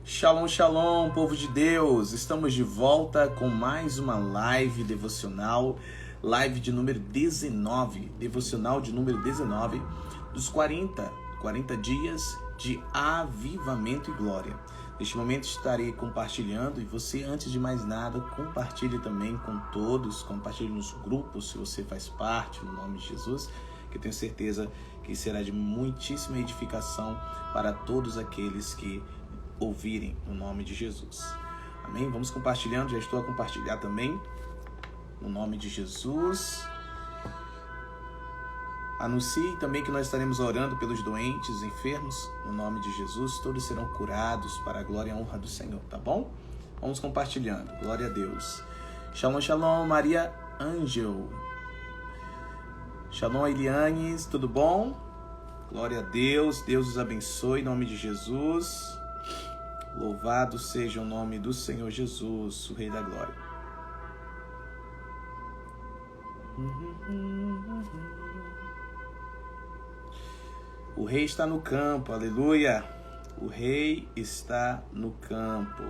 Shalom, shalom, povo de Deus! Estamos de volta com mais uma live devocional, live de número 19, devocional de número 19, dos 40 dias de avivamento e glória. Neste momento estarei compartilhando, e você, antes de mais nada, compartilhe também com todos, compartilhe nos grupos, se você faz parte, no nome de Jesus, que eu tenho certeza que será de muitíssima edificação para todos aqueles que ouvirem no nome de Jesus. Amém? Vamos compartilhando, já estou a compartilhar também no nome de Jesus. Anuncie também que nós estaremos orando pelos doentes, enfermos, no nome de Jesus. Todos serão curados para a glória e a honra do Senhor, tá bom? Vamos compartilhando, glória a Deus. Shalom, shalom, Maria Ângel. Shalom, Elianes, tudo bom? Glória a Deus, Deus os abençoe em nome de Jesus. Louvado seja o nome do Senhor Jesus, o Rei da Glória. O Rei está no campo, aleluia! O Rei está no campo.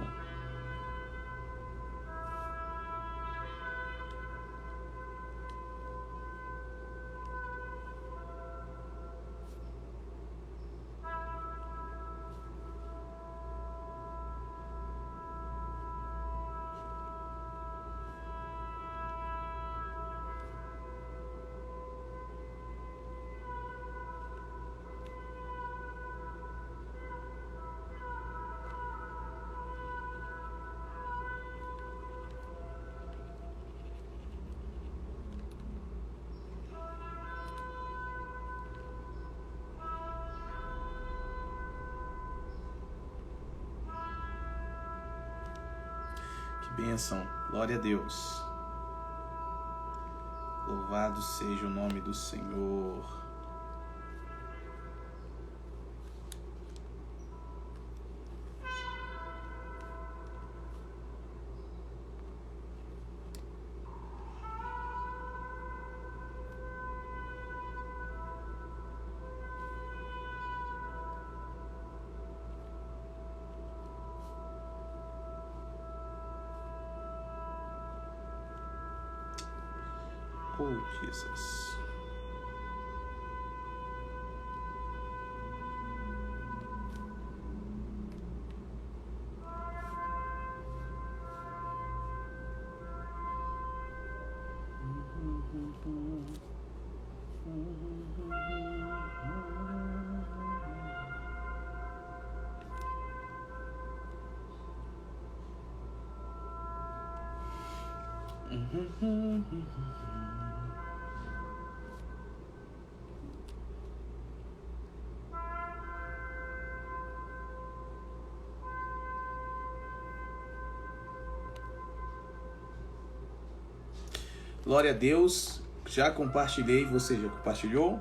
Bênção, glória a Deus. Louvado seja o nome do Senhor. Oh, Jesus. Glória a Deus, já compartilhei, você já compartilhou?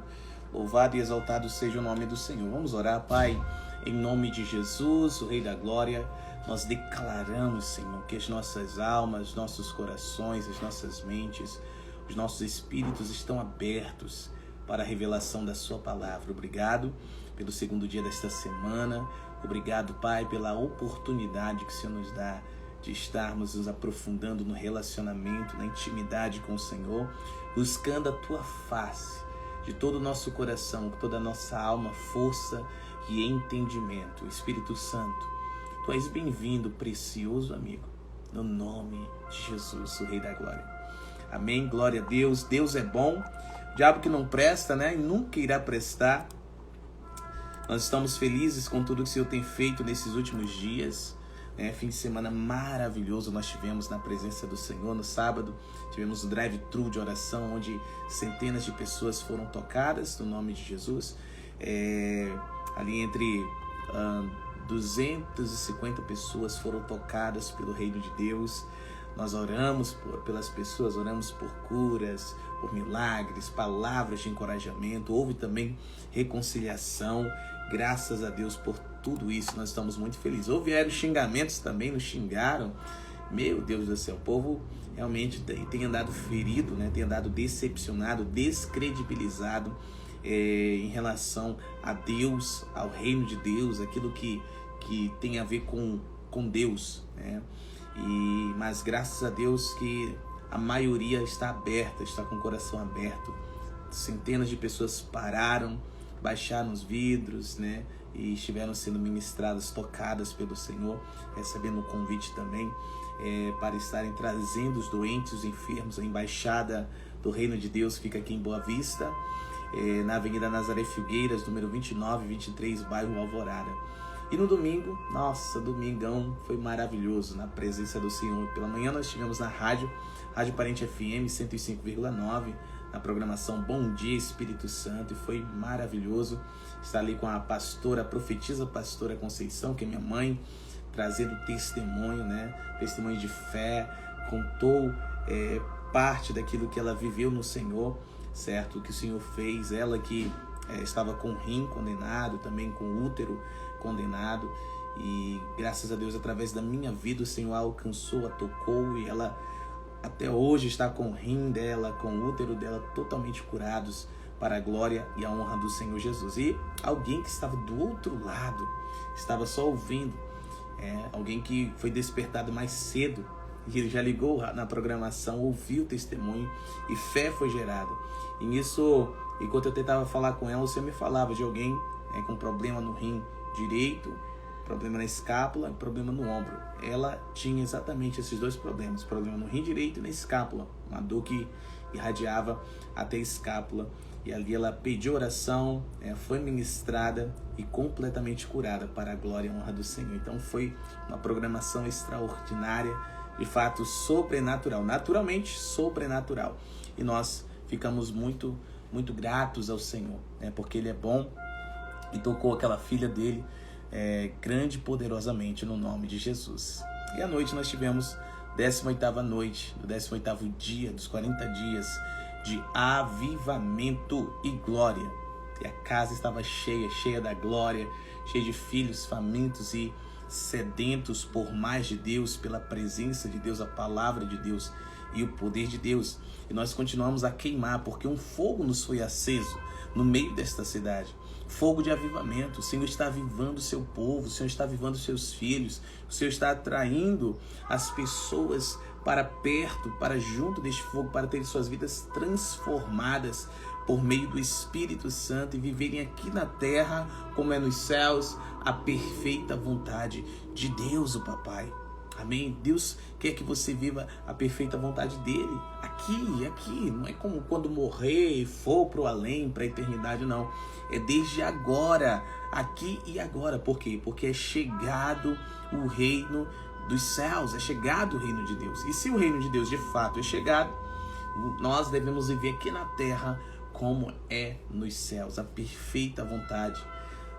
Louvado e exaltado seja o nome do Senhor. Vamos orar, Pai, em nome de Jesus, o Rei da Glória. Nós declaramos, Senhor, que as nossas almas, nossos corações, as nossas mentes, os nossos espíritos estão abertos para a revelação da Sua palavra. Obrigado pelo segundo dia desta semana. Obrigado, Pai, pela oportunidade que o Senhor nos dá de estarmos nos aprofundando no relacionamento, na intimidade com o Senhor, buscando a Tua face, de todo o nosso coração, com toda a nossa alma, força e entendimento. Espírito Santo, Tu és bem-vindo, precioso amigo, no nome de Jesus, o Rei da Glória. Amém, glória a Deus. Deus é bom, o diabo que não presta, né, e nunca irá prestar. Nós estamos felizes com tudo que o Senhor tem feito nesses últimos dias. Fim de semana maravilhoso nós tivemos na presença do Senhor. No sábado tivemos um drive-thru de oração onde centenas de pessoas foram tocadas no nome de Jesus. Ali entre 250 pessoas foram tocadas pelo reino de Deus. Nós oramos pelas pessoas, oramos por curas, por milagres, palavras de encorajamento. Houve também reconciliação. Graças a Deus por tudo isso, nós estamos muito felizes. Houveram xingamentos também, nos xingaram. Meu Deus do céu, o povo realmente tem andado ferido, né? Tem andado decepcionado, descredibilizado em relação a Deus, ao reino de Deus, aquilo que que tem a ver com Deus, né? Mas graças a Deus que a maioria está aberta, está com o coração aberto. Centenas de pessoas pararam, baixaram os vidros, né? E estiveram sendo ministradas, tocadas pelo Senhor, recebendo um convite também para estarem trazendo os doentes, os enfermos. A embaixada do Reino de Deus fica aqui em Boa Vista, na Avenida Nazaré Filgueiras, número 2923, bairro Alvorada. E no domingo, nossa, domingão foi maravilhoso na presença do Senhor. Pela manhã nós estivemos na Rádio Parente FM 105,9, na programação Bom Dia Espírito Santo, e foi maravilhoso estar ali com a pastora, a profetisa pastora Conceição, que é minha mãe, trazendo testemunho, né? Testemunho de fé, contou parte daquilo que ela viveu no Senhor, certo? O que o Senhor fez, ela que estava com o rim condenado, também com o útero condenado, e graças a Deus, através da minha vida, o Senhor a alcançou, a tocou, e ela até hoje está com o rim dela, com o útero dela totalmente curados, para a glória e a honra do Senhor Jesus. E alguém que estava do outro lado, estava só ouvindo, alguém que foi despertado mais cedo, e ele já ligou na programação, ouviu o testemunho e fé foi gerada. E nisso, enquanto eu tentava falar com ela, o Senhor me falava de alguém com problema no rim direito, problema na escápula e problema no ombro. Ela tinha exatamente esses dois problemas, problema no rim direito e na escápula, uma dor que irradiava até a escápula. E ali ela pediu oração, foi ministrada e completamente curada para a glória e a honra do Senhor. Então foi uma programação extraordinária, de fato sobrenatural, naturalmente sobrenatural. E nós ficamos muito, muito gratos ao Senhor, porque Ele é bom e tocou aquela filha dele grande e poderosamente no nome de Jesus. E à noite nós tivemos 18ª noite, do 18º dia, dos 40 dias de avivamento e glória. E a casa estava cheia da glória, cheia de filhos famintos e sedentos por mais de Deus, pela presença de Deus, a palavra de Deus e o poder de Deus. E nós continuamos a queimar, porque um fogo nos foi aceso no meio desta cidade. Fogo de avivamento. O Senhor está avivando o seu povo, o Senhor está avivando os seus filhos, o Senhor está atraindo as pessoas para perto, para junto deste fogo, para terem suas vidas transformadas por meio do Espírito Santo e viverem aqui na terra, como é nos céus, a perfeita vontade de Deus, o Papai. Amém? Deus quer que você viva a perfeita vontade dele, aqui, não é como quando morrer e for para o além, para a eternidade, não. É desde agora, aqui e agora. Por quê? Porque é chegado o reino dos céus, é chegado o reino de Deus. E se o reino de Deus de fato é chegado, nós devemos viver aqui na terra como é nos céus, a perfeita vontade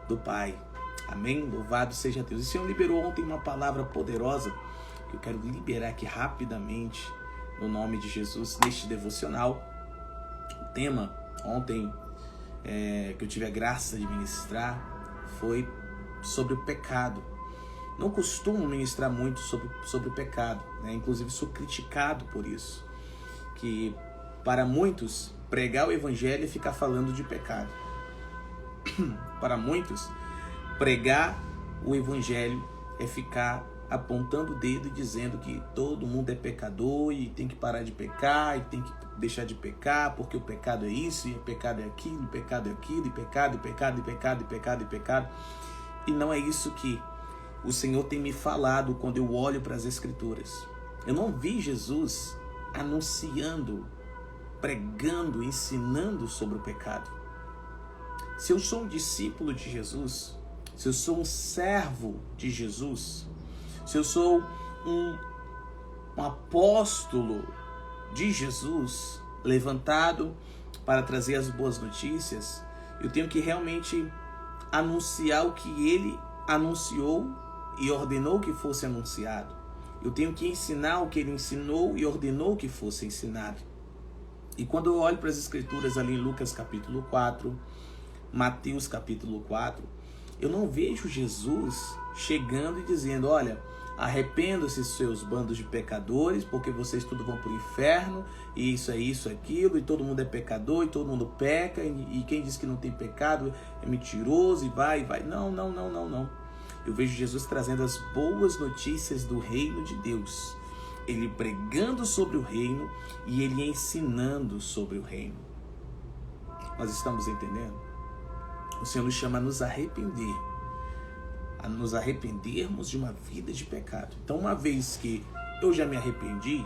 do Pai. Amém? Louvado seja Deus. E o Senhor liberou ontem uma palavra poderosa que eu quero liberar aqui rapidamente no nome de Jesus neste devocional. O tema ontem que eu tive a graça de ministrar foi sobre o pecado. Não costumo ministrar muito sobre o pecado, Inclusive sou criticado por isso, que para muitos pregar o evangelho é ficar falando de pecado. Para muitos, pregar o evangelho é ficar apontando o dedo e dizendo que todo mundo é pecador e tem que parar de pecar e tem que deixar de pecar, porque o pecado é isso, e o pecado é aquilo, e o pecado é aquilo, e pecado, e pecado, e pecado, e pecado, e pecado. E não é isso que o Senhor tem me falado quando eu olho para as Escrituras. Eu não vi Jesus anunciando, pregando, ensinando sobre o pecado. Se eu sou um discípulo de Jesus, se eu sou um servo de Jesus, se eu sou um apóstolo de Jesus, levantado para trazer as boas notícias, eu tenho que realmente anunciar o que ele anunciou e ordenou que fosse anunciado. Eu tenho que ensinar o que ele ensinou e ordenou que fosse ensinado. E quando eu olho para as Escrituras ali em Lucas capítulo 4, Mateus capítulo 4, eu não vejo Jesus chegando e dizendo: olha, arrependam-se seus bandos de pecadores, porque vocês tudo vão para o inferno, e isso é isso, aquilo, e todo mundo é pecador, e todo mundo peca, e quem diz que não tem pecado é mentiroso, e vai. Não. Eu vejo Jesus trazendo as boas notícias do reino de Deus. Ele pregando sobre o reino e ele ensinando sobre o reino. Nós estamos entendendo? O Senhor nos chama a nos arrepender. A nos arrependermos de uma vida de pecado. Então, uma vez que eu já me arrependi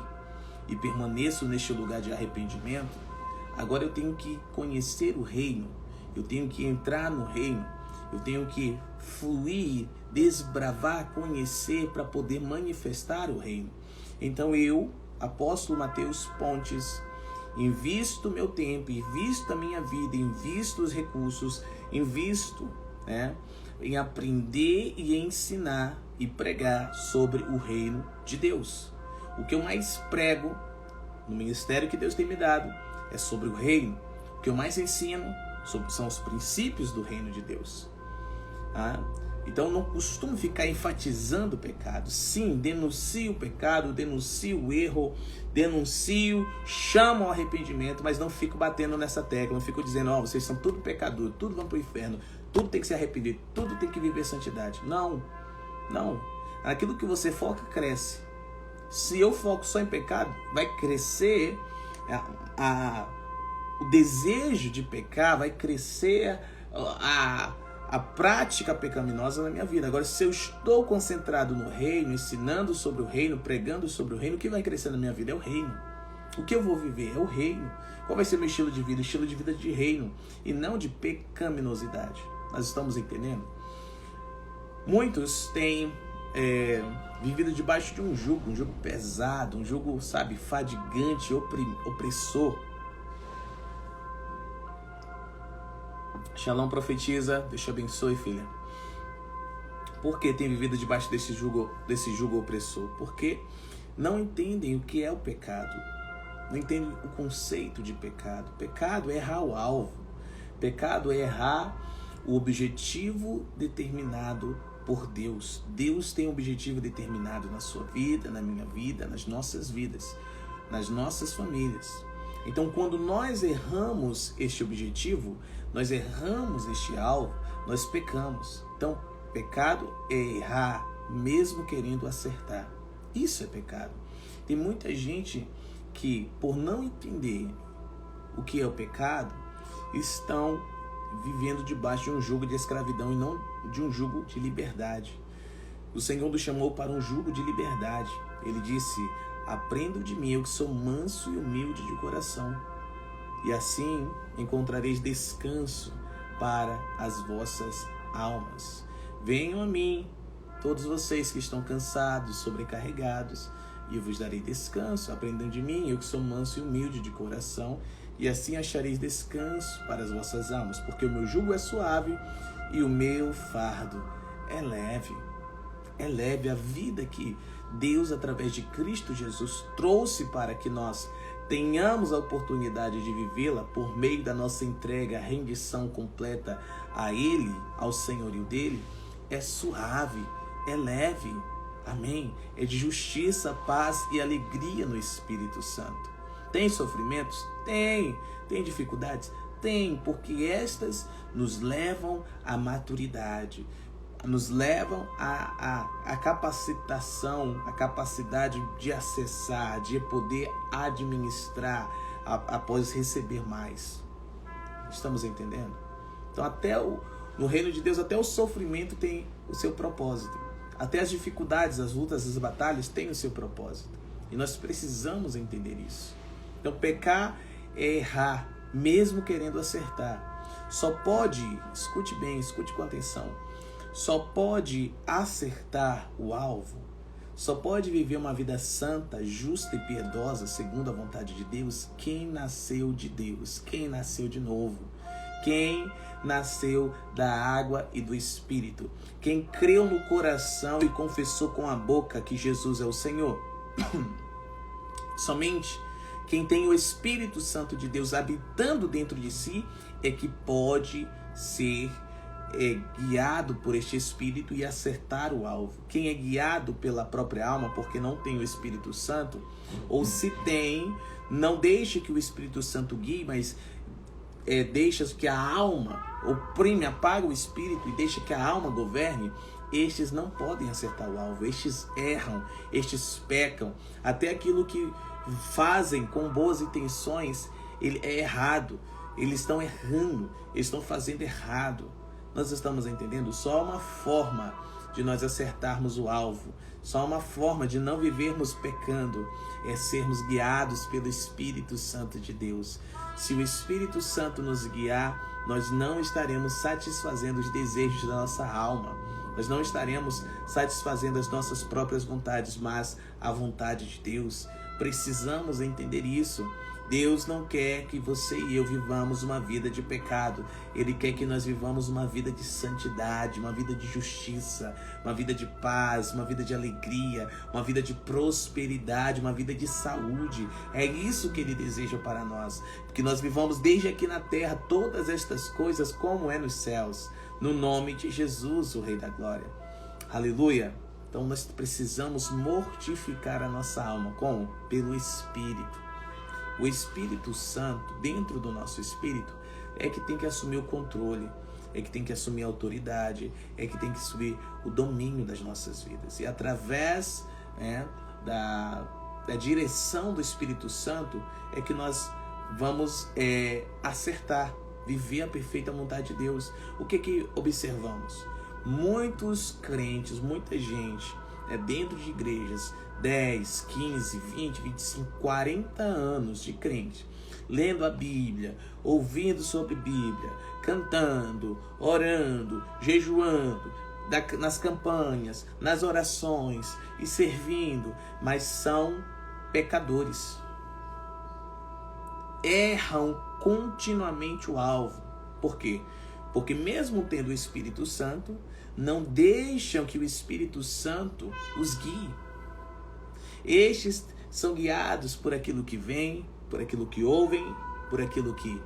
e permaneço neste lugar de arrependimento, agora eu tenho que conhecer o reino, eu tenho que entrar no reino, eu tenho que fluir, desbravar, conhecer para poder manifestar o reino. Então eu, apóstolo Mateus Pontes, invisto meu tempo, invisto a minha vida, invisto os recursos, invisto, em aprender e ensinar e pregar sobre o reino de Deus. O que eu mais prego no ministério que Deus tem me dado é sobre o reino. O que eu mais ensino são os princípios do reino de Deus. Então eu não costumo ficar enfatizando o pecado. Sim, denuncio o pecado, denuncio o erro, denuncio, chamo ao arrependimento, mas não fico batendo nessa tecla, não fico dizendo, vocês são tudo pecadores, tudo vão para o inferno, tudo tem que se arrepender, tudo tem que viver santidade. Não. Aquilo que você foca, cresce. Se eu foco só em pecado, vai crescer o desejo de pecar, vai crescer a prática pecaminosa na minha vida. Agora, se eu estou concentrado no reino, ensinando sobre o reino, pregando sobre o reino, o que vai crescer na minha vida é o reino. O que eu vou viver é o reino. Qual vai ser meu estilo de vida? Estilo de vida de reino e não de pecaminosidade. Nós estamos entendendo? Muitos têm vivido debaixo de um jugo pesado, um jugo, fadigante, opressor. Shalom profetiza, Deus te abençoe, filha. Por que tem vivido debaixo desse jugo opressor? Porque não entendem o que é o pecado. Não entendem o conceito de pecado. Pecado é errar o alvo. Pecado é errar o objetivo determinado por Deus. Deus tem um objetivo determinado na sua vida, na minha vida, nas nossas vidas, nas nossas famílias. Então, quando nós erramos este objetivo, nós erramos este alvo, nós pecamos. Então, pecado é errar, mesmo querendo acertar. Isso é pecado. Tem muita gente que, por não entender o que é o pecado, estão vivendo debaixo de um jugo de escravidão e não de um jugo de liberdade. O Senhor nos chamou para um jugo de liberdade. Ele disse: aprendam de mim, eu que sou manso e humilde de coração, e assim encontrareis descanso para as vossas almas. Venham a mim, todos vocês que estão cansados, sobrecarregados, e eu vos darei descanso. Aprendam de mim, eu que sou manso e humilde de coração, e assim achareis descanso para as vossas almas, porque o meu jugo é suave e o meu fardo é leve. É leve a vida que Deus, através de Cristo Jesus, trouxe para que nós tenhamos a oportunidade de vivê-la por meio da nossa entrega, a rendição completa a Ele, ao senhorio dele. É suave, é leve, amém? É de justiça, paz e alegria no Espírito Santo. Tem sofrimentos? Tem. Tem dificuldades? Tem, porque estas nos levam à maturidade, nos levam à capacitação, à capacidade de acessar, de poder administrar após receber mais. Estamos entendendo? Então, no reino de Deus, até o sofrimento tem o seu propósito. Até as dificuldades, as lutas, as batalhas têm o seu propósito. E nós precisamos entender isso. Então, pecar é errar, mesmo querendo acertar. Só pode, escute bem, escute com atenção, só pode acertar o alvo, só pode viver uma vida santa, justa e piedosa, segundo a vontade de Deus, quem nasceu de Deus, quem nasceu de novo, quem nasceu da água e do Espírito, quem creu no coração e confessou com a boca que Jesus é o Senhor. Somente quem tem o Espírito Santo de Deus habitando dentro de si é que pode ser guiado por este Espírito e acertar o alvo. Quem é guiado pela própria alma porque não tem o Espírito Santo, ou se tem, não deixa que o Espírito Santo guie, mas deixa que a alma oprime, apaga o Espírito e deixa que a alma governe, estes não podem acertar o alvo, estes erram, estes pecam, até aquilo que fazem com boas intenções, ele é errado, eles estão errando, eles estão fazendo errado. Nós estamos entendendo? Só uma forma de nós acertarmos o alvo, só uma forma de não vivermos pecando, é sermos guiados pelo Espírito Santo de Deus. Se o Espírito Santo nos guiar, nós não estaremos satisfazendo os desejos da nossa alma, nós não estaremos satisfazendo as nossas próprias vontades, mas a vontade de Deus. Precisamos entender isso. Deus não quer que você e eu vivamos uma vida de pecado. Ele quer que nós vivamos uma vida de santidade, uma vida de justiça, uma vida de paz, uma vida de alegria, uma vida de prosperidade, uma vida de saúde. É isso que Ele deseja para nós. Que nós vivamos desde aqui na terra todas estas coisas como é nos céus. No nome de Jesus, o Rei da Glória. Aleluia. Então nós precisamos mortificar a nossa alma. Como? Pelo Espírito. O Espírito Santo, dentro do nosso espírito, é que tem que assumir o controle, é que tem que assumir a autoridade, é que tem que assumir o domínio das nossas vidas. E através da direção do Espírito Santo é que nós vamos acertar, viver a perfeita vontade de Deus. O que observamos? Muitos crentes, muita gente dentro de igrejas, 10, 15, 20, 25, 40 anos de crente, lendo a Bíblia, ouvindo sobre Bíblia, cantando, orando, jejuando, nas campanhas, nas orações e servindo, mas são pecadores. Erram continuamente o alvo. Por quê? Porque mesmo tendo o Espírito Santo, não deixam que o Espírito Santo os guie. Estes são guiados por aquilo que vem, por aquilo que ouvem, por aquilo que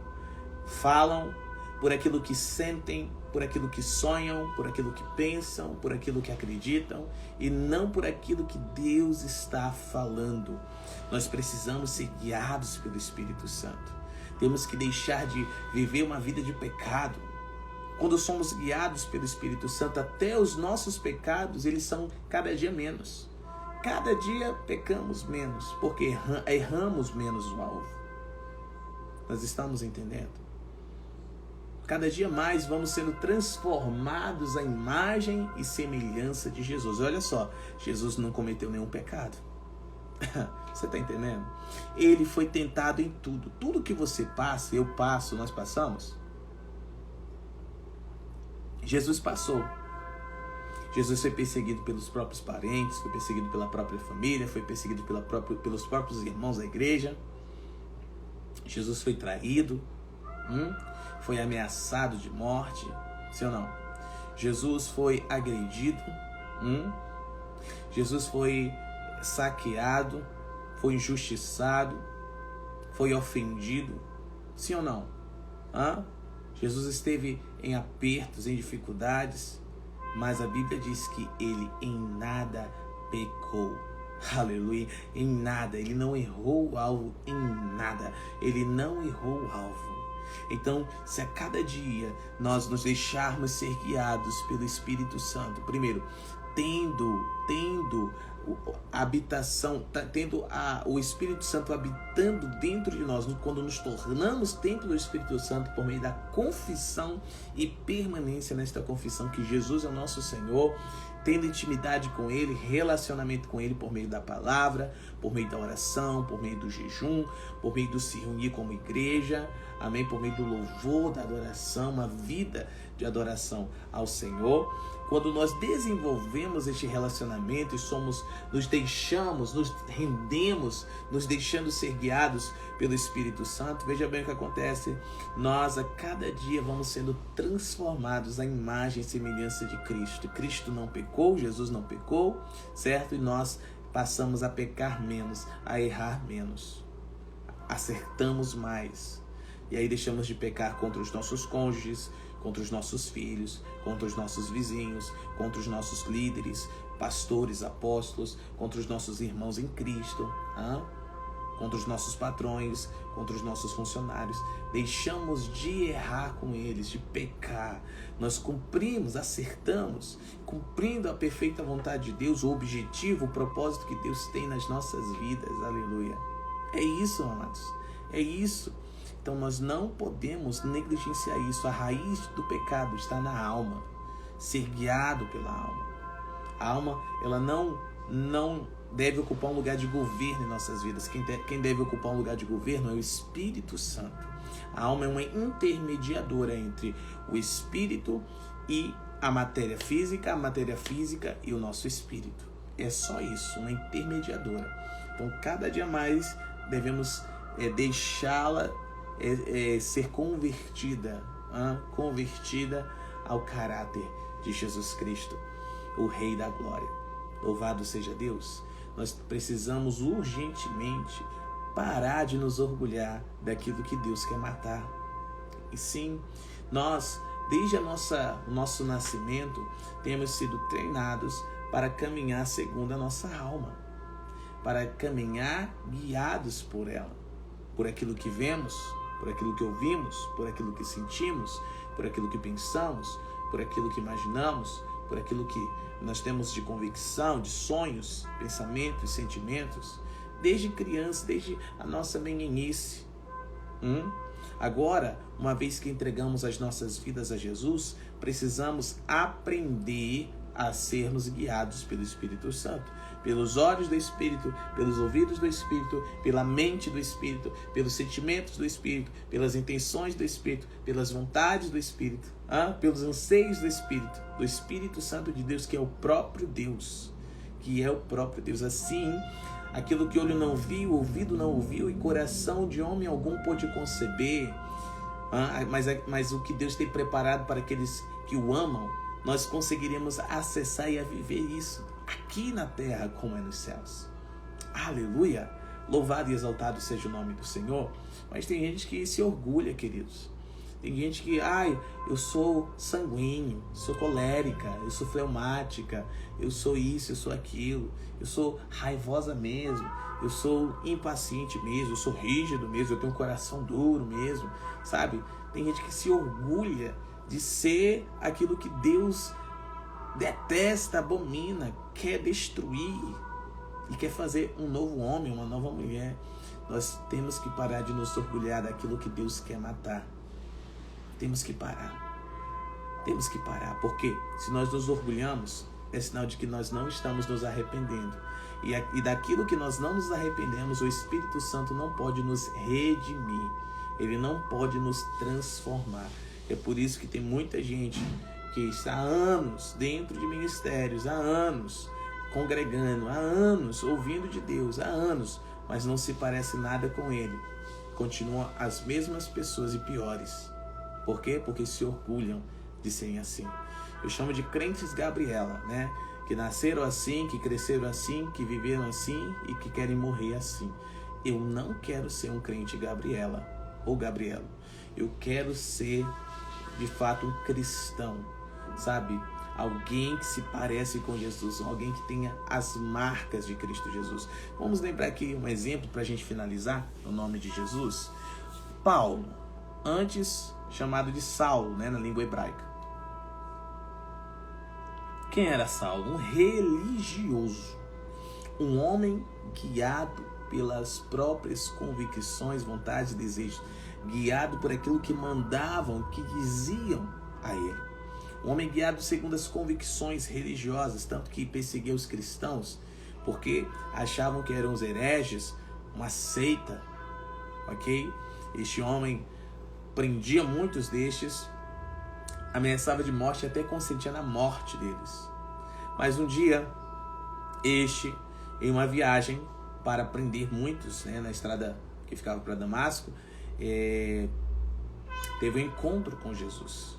falam, por aquilo que sentem, por aquilo que sonham, por aquilo que pensam, por aquilo que acreditam e não por aquilo que Deus está falando. Nós precisamos ser guiados pelo Espírito Santo. Temos que deixar de viver uma vida de pecado. Quando somos guiados pelo Espírito Santo, até os nossos pecados, eles são cada dia menos. Cada dia pecamos menos, porque erramos menos o alvo. Nós estamos entendendo? Cada dia mais vamos sendo transformados à imagem e semelhança de Jesus. Olha só, Jesus não cometeu nenhum pecado. Você está entendendo? Ele foi tentado em tudo. Tudo que você passa, eu passo, nós passamos. Jesus passou. Jesus foi perseguido pelos próprios parentes, foi perseguido pela própria família, foi perseguido pelos próprios irmãos da igreja. Jesus foi traído, foi ameaçado de morte, sim ou não? Jesus foi agredido, Jesus foi saqueado, foi injustiçado, foi ofendido, sim ou não? Jesus esteve em apertos, em dificuldades, mas a Bíblia diz que ele em nada pecou. Aleluia, em nada, ele não errou o alvo, em nada, ele não errou o alvo. Então, se a cada dia nós nos deixarmos ser guiados pelo Espírito Santo, primeiro, tendo a habitação, tendo o Espírito Santo habitando dentro de nós, quando nos tornamos templo do Espírito Santo por meio da confissão e permanência nesta confissão que Jesus é o nosso Senhor, tendo intimidade com Ele, relacionamento com Ele por meio da palavra, por meio da oração, por meio do jejum, por meio do se reunir como igreja, amém? Por meio do louvor, da adoração, uma vida de adoração ao Senhor. Quando nós desenvolvemos este relacionamento e nos rendemos, nos deixando ser guiados pelo Espírito Santo, veja bem o que acontece. Nós a cada dia vamos sendo transformados à imagem e semelhança de Cristo. Cristo não pecou, Jesus não pecou, certo? E nós passamos a pecar menos, a errar menos, acertamos mais. E aí deixamos de pecar contra os nossos cônjuges, contra os nossos filhos, contra os nossos vizinhos, contra os nossos líderes, pastores, apóstolos, contra os nossos irmãos em Cristo. contra os nossos patrões, contra os nossos funcionários. Deixamos de errar com eles, de pecar. Nós cumprimos, acertamos, cumprindo a perfeita vontade de Deus, o objetivo, o propósito que Deus tem nas nossas vidas. Aleluia. É isso, amados. É isso. Então nós não podemos negligenciar isso. A raiz do pecado está na alma. Ser guiado pela alma. A alma, ela não deve ocupar um lugar de governo em nossas vidas. Quem deve ocupar um lugar de governo é o Espírito Santo. A alma é uma intermediadora entre o Espírito e a matéria física e o nosso Espírito. É só isso, uma intermediadora. Então, cada dia mais devemos deixá-la ser convertida ao caráter de Jesus Cristo, o Rei da Glória. Louvado seja Deus. Nós precisamos urgentemente parar de nos orgulhar daquilo que Deus quer matar. E sim, nós, desde o nosso nascimento, temos sido treinados para caminhar segundo a nossa alma, para caminhar guiados por ela, por aquilo que vemos, por aquilo que ouvimos, por aquilo que sentimos, por aquilo que pensamos, por aquilo que imaginamos, por aquilo que nós temos de convicção, de sonhos, pensamentos, sentimentos, desde criança, desde a nossa meninice. Agora, uma vez que entregamos as nossas vidas a Jesus, precisamos aprender a sermos guiados pelo Espírito Santo, pelos olhos do Espírito, pelos ouvidos do Espírito, pela mente do Espírito, pelos sentimentos do Espírito, pelas intenções do Espírito, pelas vontades do Espírito, pelos anseios do Espírito Santo de Deus, que é o próprio Deus, Assim, aquilo que olho não viu, ouvido não ouviu e coração de homem algum pôde conceber, mas o que Deus tem preparado para aqueles que o amam, nós conseguiremos acessar e a viver isso aqui na terra como é nos céus. Aleluia! Louvado e exaltado seja o nome do Senhor. Mas tem gente que se orgulha, queridos. Tem gente que, eu sou sanguíneo, sou colérica, eu sou fleumática, eu sou isso, eu sou aquilo, eu sou raivosa mesmo, eu sou impaciente mesmo, eu sou rígido mesmo, eu tenho um coração duro mesmo, sabe? Tem gente que se orgulha de ser aquilo que Deus detesta, abomina, quer destruir e quer fazer um novo homem, uma nova mulher. Nós temos que parar de nos orgulhar daquilo que Deus quer matar. Temos que parar, porque se nós nos orgulhamos, é sinal de que nós não estamos nos arrependendo. E daquilo que nós não nos arrependemos, o Espírito Santo não pode nos redimir, ele não pode nos transformar. É por isso que tem muita gente que está há anos dentro de ministérios, há anos congregando, há anos ouvindo de Deus, há anos, mas não se parece nada com ele. Continuam as mesmas pessoas e piores. Por quê? Porque se orgulham de serem assim. Eu chamo de crentes Gabriela, né? Que nasceram assim, que cresceram assim, que viveram assim e que querem morrer assim. Eu não quero ser um crente Gabriela ou Gabrielo. Eu quero ser, de fato, um cristão, sabe? Alguém que se parece com Jesus, alguém que tenha as marcas de Cristo Jesus. Vamos lembrar aqui um exemplo para a gente finalizar, no nome de Jesus. Paulo, antes chamado de Saulo, né, na língua hebraica. Quem era Saulo? Um religioso, um homem guiado pelas próprias convicções, vontades e desejos, guiado por aquilo que mandavam, que diziam a ele. Um homem guiado segundo as convicções religiosas, tanto que perseguia os cristãos, porque achavam que eram os hereges, uma seita, ok? Este homem prendia muitos destes, ameaçava de morte e até consentia na morte deles. Mas um dia, em uma viagem para prender muitos, né, na estrada que ficava para Damasco, teve um encontro com Jesus.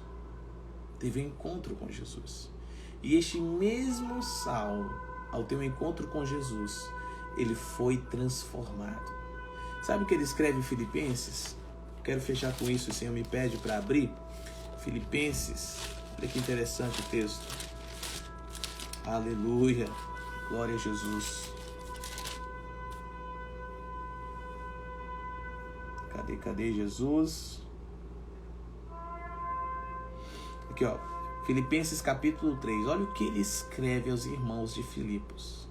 E este mesmo Saulo, ao ter um encontro com Jesus, ele foi transformado. Sabe o que ele escreve em Filipenses? Quero fechar com isso, o Senhor me pede para abrir. Filipenses, olha que interessante o texto. Aleluia, glória a Jesus. Cadê Jesus? Aqui, ó. Filipenses capítulo 3. Olha o que ele escreve aos irmãos de Filipos.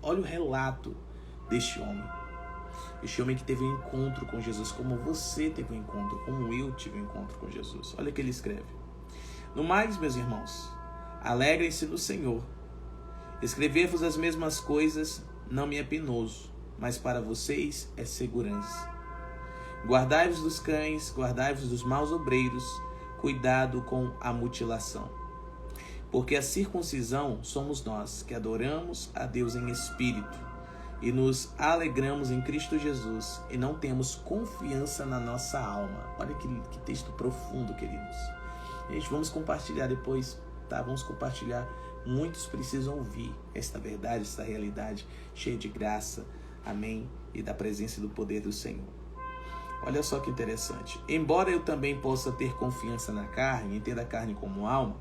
Olha o relato deste homem. Este homem que teve um encontro com Jesus, como você teve um encontro, como eu tive um encontro com Jesus. Olha o que ele escreve. No mais, meus irmãos, alegrem-se no Senhor. Escrever-vos as mesmas coisas não me é penoso, mas para vocês é segurança. Guardai-vos dos cães, guardai-vos dos maus obreiros, cuidado com a mutilação. Porque a circuncisão somos nós, que adoramos a Deus em espírito, e nos alegramos em Cristo Jesus, e não temos confiança na nossa alma. Olha que texto profundo, queridos. Gente, vamos compartilhar depois, tá? Vamos compartilhar. Muitos precisam ouvir esta verdade, esta realidade cheia de graça, amém? E da presença e do poder do Senhor. Olha só que interessante. Embora eu também possa ter confiança na carne, entenda a carne como alma,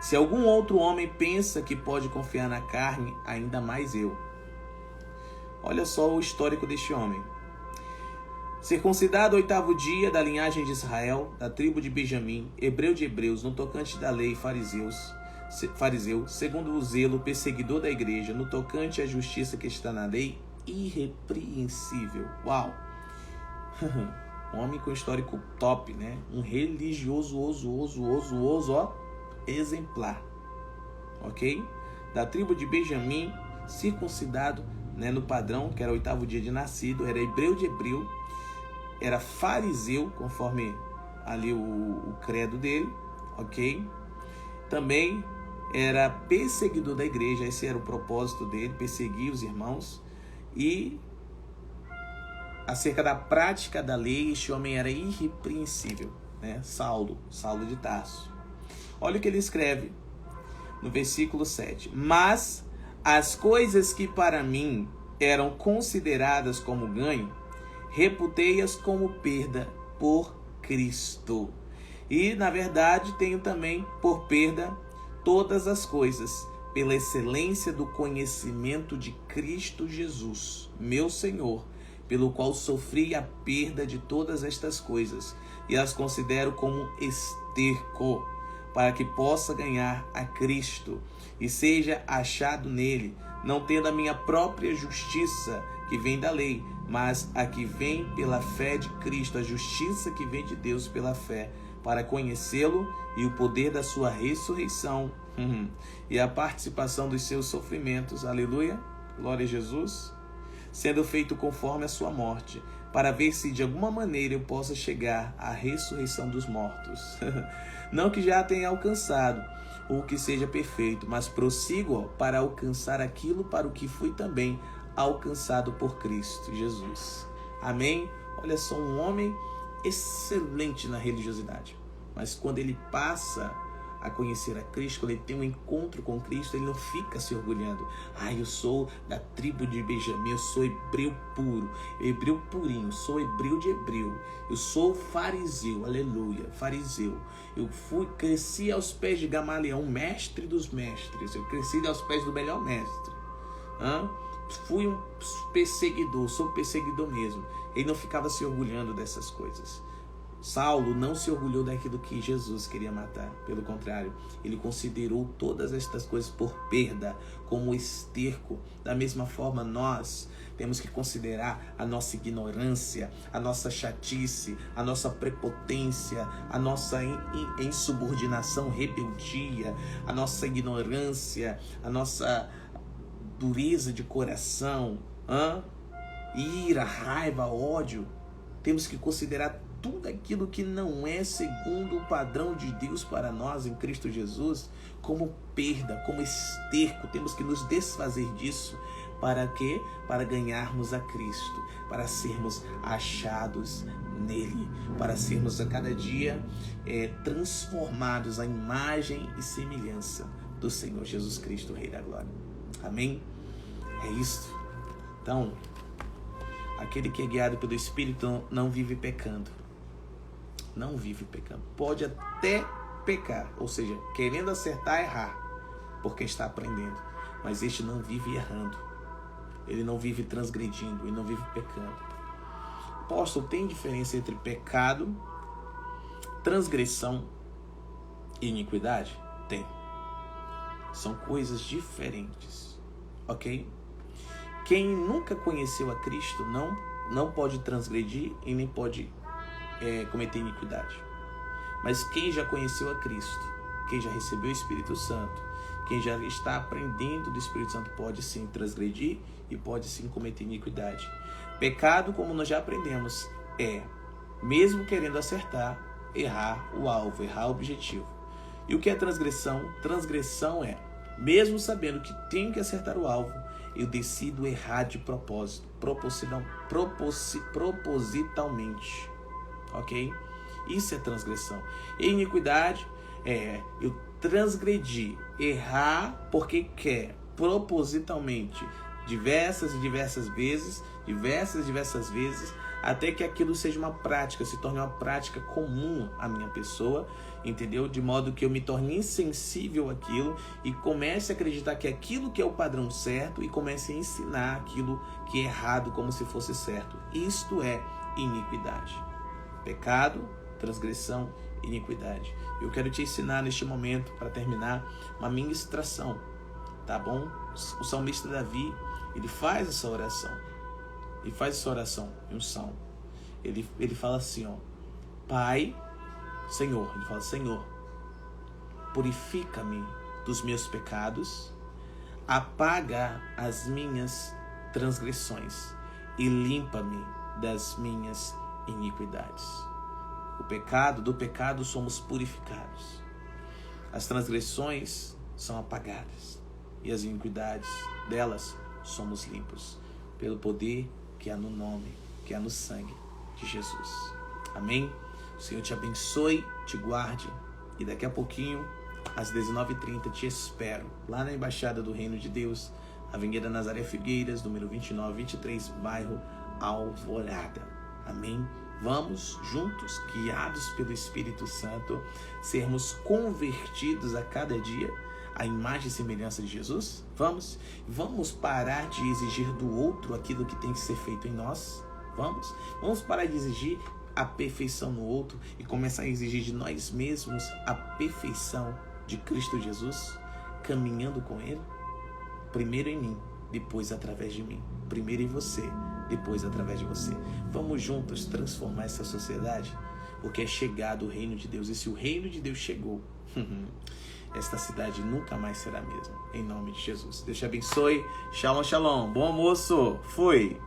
se algum outro homem pensa que pode confiar na carne, ainda mais eu. Olha só o histórico deste homem. Circuncidado 8º dia, da linhagem de Israel, da tribo de Benjamim, hebreu de hebreus, no tocante da lei, fariseu, segundo o zelo, perseguidor da igreja, no tocante à justiça que está na lei, irrepreensível. Uau! Um homem com histórico top, né? Um religioso, ó, exemplar. Ok? Da tribo de Benjamim, circuncidado, né, no padrão, que era o 8º dia de nascido, era hebreu de hebreu, era fariseu, conforme ali o credo dele, ok? Também era perseguidor da igreja, esse era o propósito dele, perseguir os irmãos. E acerca da prática da lei, este homem era irrepreensível, né? Saulo de Tarso. Olha o que ele escreve no versículo 7. Mas as coisas que para mim eram consideradas como ganho, reputei-as como perda por Cristo. E, na verdade, tenho também por perda todas as coisas, pela excelência do conhecimento de Cristo Jesus, meu Senhor, pelo qual sofri a perda de todas estas coisas, e as considero como esterco, para que possa ganhar a Cristo, e seja achado nele, não tendo a minha própria justiça, que vem da lei, mas a que vem pela fé de Cristo, a justiça que vem de Deus pela fé, para conhecê-lo e o poder da sua ressurreição, e a participação dos seus sofrimentos, aleluia, glória a Jesus, sendo feito conforme a sua morte, para ver se de alguma maneira eu possa chegar à ressurreição dos mortos. Não que já tenha alcançado o que seja perfeito, mas prossigo para alcançar aquilo para o que fui também alcançado por Cristo Jesus. Amém? Olha só, um homem excelente na religiosidade, mas quando ele passa a conhecer a Cristo, quando ele tem um encontro com Cristo, ele não fica se orgulhando. Eu sou da tribo de Benjamim, eu sou hebreu puro, hebreu purinho, sou hebreu de hebreu, eu sou fariseu, aleluia, fariseu. Eu cresci aos pés de Gamaliel, um mestre dos mestres, eu cresci aos pés do melhor mestre. Fui um perseguidor, sou perseguidor mesmo. Ele não ficava se orgulhando dessas coisas. Saulo não se orgulhou daquilo que Jesus queria matar. Pelo contrário, ele considerou todas estas coisas por perda, como esterco. Da mesma forma, nós temos que considerar a nossa ignorância, a nossa chatice, a nossa prepotência, a nossa insubordinação, rebeldia, a nossa ignorância, a nossa dureza de coração, ira, raiva, ódio. Temos que considerar tudo aquilo que não é segundo o padrão de Deus para nós em Cristo Jesus como perda, como esterco. Temos que nos desfazer disso. Para quê? Para ganharmos a Cristo, para sermos achados nele, para sermos a cada dia transformados à imagem e semelhança do Senhor Jesus Cristo, Rei da Glória. Amém? É isso. Então, aquele que é guiado pelo Espírito não vive pecando. Não vive pecando. Pode até pecar, ou seja, querendo acertar, errar, porque está aprendendo. Mas este não vive errando. Ele não vive transgredindo, ele não vive pecando. apóstolo, tem diferença entre pecado, transgressão e iniquidade? Tem. São coisas diferentes, ok? Quem nunca conheceu a Cristo não pode transgredir e nem pode cometer iniquidade. Mas quem já conheceu a Cristo, quem já recebeu o Espírito Santo, quem já está aprendendo do Espírito Santo pode sim transgredir e pode sim cometer iniquidade. Pecado, como nós já aprendemos, mesmo querendo acertar, errar o alvo, errar o objetivo. E o que é transgressão? Transgressão é, mesmo sabendo que tenho que acertar o alvo, eu decido errar de propósito, propositalmente, ok? Isso é transgressão. E iniquidade eu transgredir, errar porque quer, propositalmente, diversas vezes, até que aquilo seja uma prática, se torne uma prática comum à minha pessoa, entendeu? De modo que eu me torne insensível àquilo e comece a acreditar que aquilo que é o padrão certo e comece a ensinar aquilo que é errado como se fosse certo. Isto é iniquidade. Pecado, transgressão, iniquidade. Eu quero te ensinar neste momento, para terminar, uma ministração, tá bom? O salmista Davi, ele faz essa oração. Ele faz essa oração em um salmo. Ele fala assim, ó: Pai, Senhor, ele fala: Senhor, purifica-me dos meus pecados, apaga as minhas transgressões e limpa-me das minhas iniquidades. Do pecado somos purificados. As transgressões são apagadas e as iniquidades delas somos limpos pelo poder que há no nome, que há no sangue de Jesus. Amém? O Senhor te abençoe, te guarde e daqui a pouquinho, às 19h30, te espero lá na Embaixada do Reino de Deus, Avenida Nazaré Figueiras, número 2923, bairro Alvorada. Amém? Vamos juntos, guiados pelo Espírito Santo, sermos convertidos a cada dia à imagem e semelhança de Jesus? Vamos parar de exigir do outro aquilo que tem que ser feito em nós? Vamos parar de exigir a perfeição no outro e começar a exigir de nós mesmos a perfeição de Cristo Jesus, caminhando com Ele? Primeiro em mim, depois através de mim. Primeiro em você, depois através de você. Vamos juntos transformar essa sociedade, porque é chegado o reino de Deus. E se o reino de Deus chegou, esta cidade nunca mais será a mesma. Em nome de Jesus. Deus te abençoe. Shalom, shalom. Bom almoço. Fui.